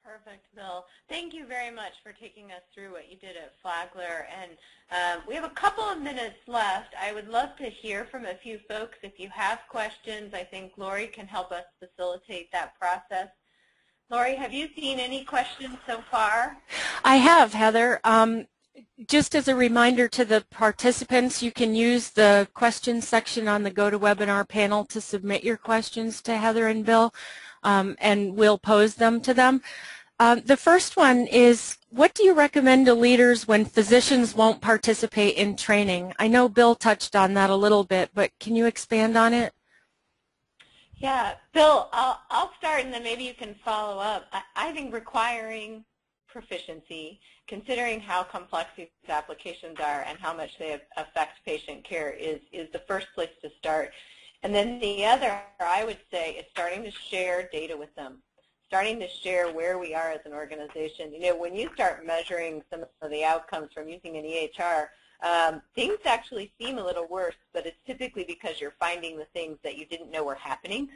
Perfect, Bill. Thank you very much for taking us through what you did at Flagler. And we have a couple of minutes left. I would love to hear from a few folks. If you have questions, I think Lori can help us facilitate that process. Lori, have you seen any questions so far? I have, Heather. Just as a reminder to the participants, you can use the questions section on the GoToWebinar panel to submit your questions to Heather and Bill, and we'll pose them to them. The first one is, what do you recommend to leaders when physicians won't participate in training? I know Bill touched on that a little bit, but can you expand on it? Yeah, Bill, I'll start and then maybe you can follow up. I think requiring proficiency, considering how complex these applications are and how much they affect patient care is the first place to start. And then the other, I would say, is starting to share data with them, starting to share where we are as an organization. You know, when you start measuring some of the outcomes from using an EHR, things actually seem a little worse, but it's typically because you're finding the things that you didn't know were happening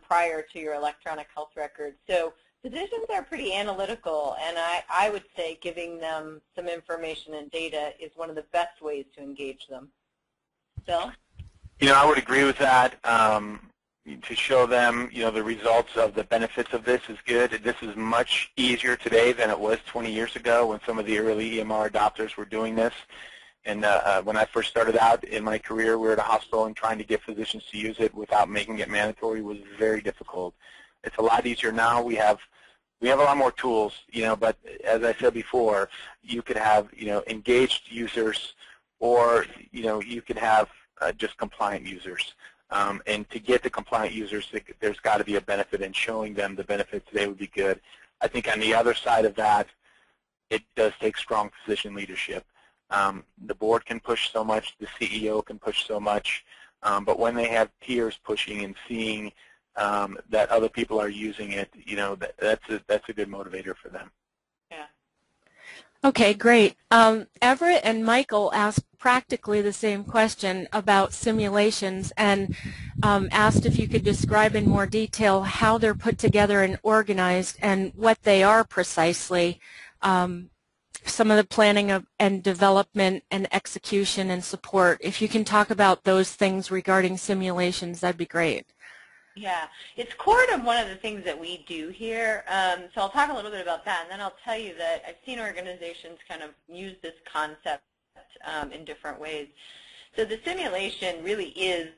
prior to your electronic health record. So physicians are pretty analytical, and I would say giving them some information and data is one of the best ways to engage them. Bill? You know, I would agree with that. To show them, you know, the results of the benefits of this is good. This is much easier today than it was 20 years ago when some of the early EMR adopters were doing this. And when I first started out in my career, we were at a hospital, and trying to get physicians to use it without making it mandatory was very difficult. It's a lot easier now. We have a lot more tools, you know, but as I said before, you could have, you know, engaged users, or, you know, you could have just compliant users. And to get the compliant users, there's got to be a benefit, and showing them the benefits today would be good. I think on the other side of that, it does take strong physician leadership. The board can push so much, the CEO can push so much, but when they have peers pushing and seeing that other people are using it, you know, that's a good motivator for them. Yeah. Okay, great. Everett and Michael asked practically the same question about simulations, and asked if you could describe in more detail how they're put together and organized and what they are precisely. Some of the planning and development and execution and support. If you can talk about those things regarding simulations, that'd be great. Yeah, it's core to one of the things that we do here. So I'll talk a little bit about that, and then I'll tell you that I've seen organizations kind of use this concept in different ways. So the simulation really is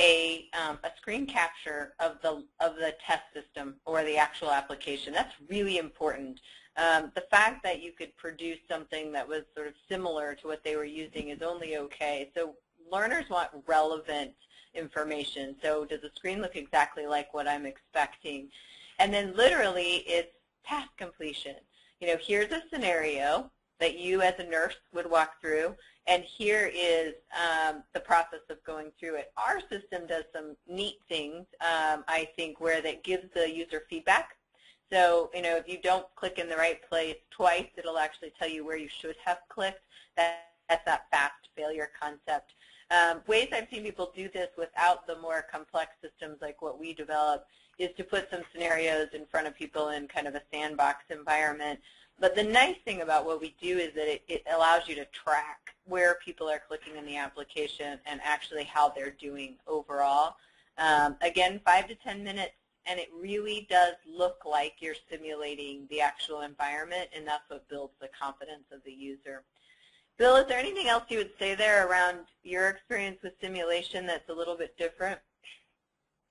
a screen capture of the test system or the actual application. That's really important. The fact that you could produce something that was sort of similar to what they were using is only okay. So learners want relevant information. So does the screen look exactly like what I'm expecting? And then literally it's task completion. You know, here's a scenario that you as a nurse would walk through, and here is the process of going through it. Our system does some neat things, I think, where that gives the user feedback. So, you know, if you don't click in the right place twice, it'll actually tell you where you should have clicked. That's that fast failure concept. Ways I've seen people do this without the more complex systems like what we develop is to put some scenarios in front of people in kind of a sandbox environment. But the nice thing about what we do is that it allows you to track where people are clicking in the application and actually how they're doing overall. Again, 5 to 10 minutes, and it really does look like you're simulating the actual environment, and that's what builds the confidence of the user. Bill, is there anything else you would say there around your experience with simulation that's a little bit different?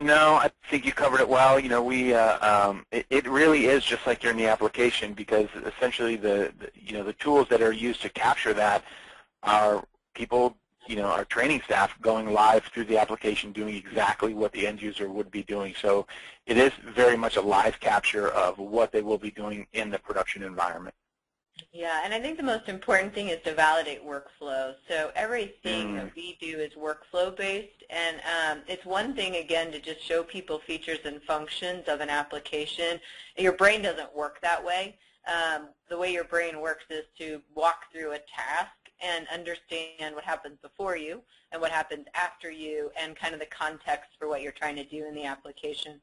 No, I think you covered it well. You know, it really is just like you're in the application, because essentially the tools that are used to capture that are people, you know, our training staff going live through the application doing exactly what the end user would be doing. So it is very much a live capture of what they will be doing in the production environment. Yeah, and I think the most important thing is to validate workflow. So everything that we do is workflow-based, and it's one thing, again, to just show people features and functions of an application. Your brain doesn't work that way. The way your brain works is to walk through a task and understand what happens before you and what happens after you and kind of the context for what you're trying to do in the application.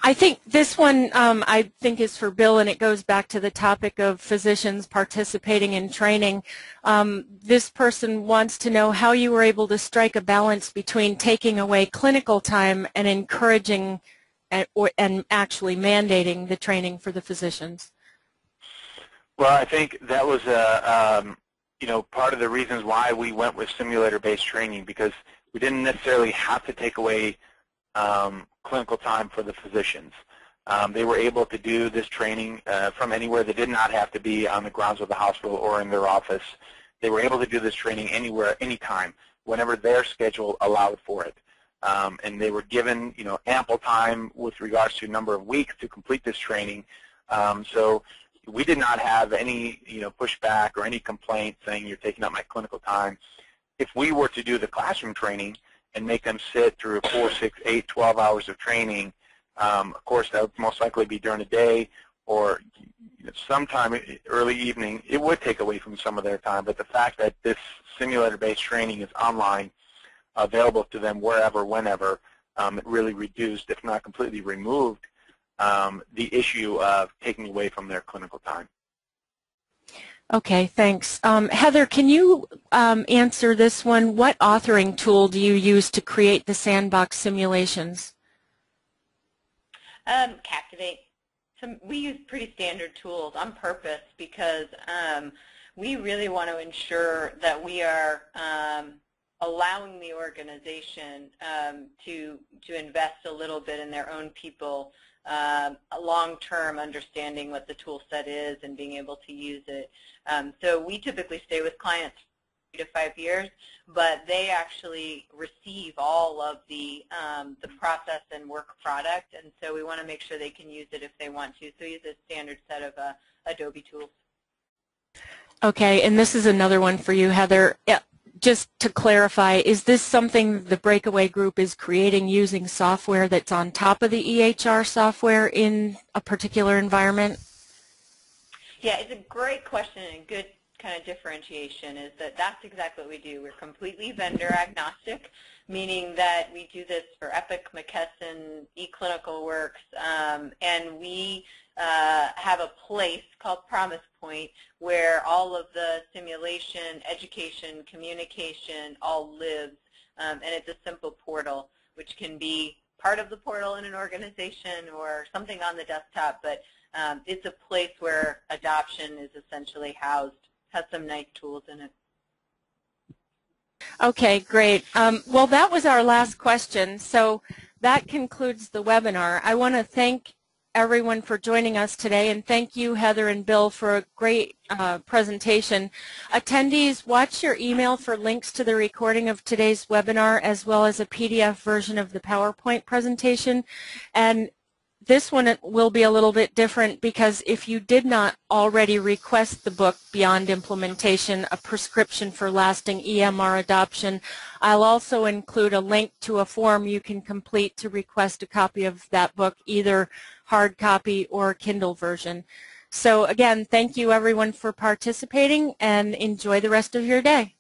I think this one I think is for Bill, and it goes back to the topic of physicians participating in training. This person wants to know how you were able to strike a balance between taking away clinical time and encouraging and actually mandating the training for the physicians? Well, I think that was part of the reasons why we went with simulator-based training, because we didn't necessarily have to take away clinical time for the physicians. They were able to do this training from anywhere. They did not have to be on the grounds of the hospital or in their office. They were able to do this training anywhere, anytime, whenever their schedule allowed for it. And they were given, ample time with regards to number of weeks to complete this training. So we did not have any, pushback or any complaint saying you're taking up my clinical time. If we were to do the classroom training and make them sit through 4, 6, 8, 12 hours of training, of course that would most likely be during the day or sometime early evening. It would take away from some of their time, but the fact that this simulator-based training is online, available to them wherever, whenever, it really reduced, if not completely removed, the issue of taking away from their clinical time. Okay, thanks. Heather, can you answer this one? What authoring tool do you use to create the sandbox simulations? Captivate. We use pretty standard tools on purpose because we really want to ensure that we are allowing the organization to invest a little bit in their own people, long-term understanding what the tool set is and being able to use it. So we typically stay with clients 3 to 5 years, but they actually receive all of the process and work product, and so we want to make sure they can use it if they want to. So we use a standard set of Adobe tools. Okay, and this is another one for you, Heather. Just to clarify, is this something the Breakaway Group is creating using software that's on top of the EHR software in a particular environment? Yeah, it's a great question and a good kind of differentiation is that's exactly what we do. We're completely vendor agnostic, meaning that we do this for Epic, McKesson, eClinicalWorks, and we have a place called Promise Point where all of the simulation, education, communication all lives, and it's a simple portal which can be part of the portal in an organization or something on the desktop, but it's a place where adoption is essentially housed, has some nice tools in it. Okay, great. Well, that was our last question, so that concludes the webinar. I want to thank everyone for joining us today, and thank you, Heather and Bill, for a great presentation. Attendees, watch your email for links to the recording of today's webinar as well as a PDF version of the PowerPoint presentation. And this one will be a little bit different because if you did not already request the book, Beyond Implementation, A Prescription for Lasting EMR Adoption, I'll also include a link to a form you can complete to request a copy of that book, either hard copy or Kindle version. So again, thank you everyone for participating and enjoy the rest of your day.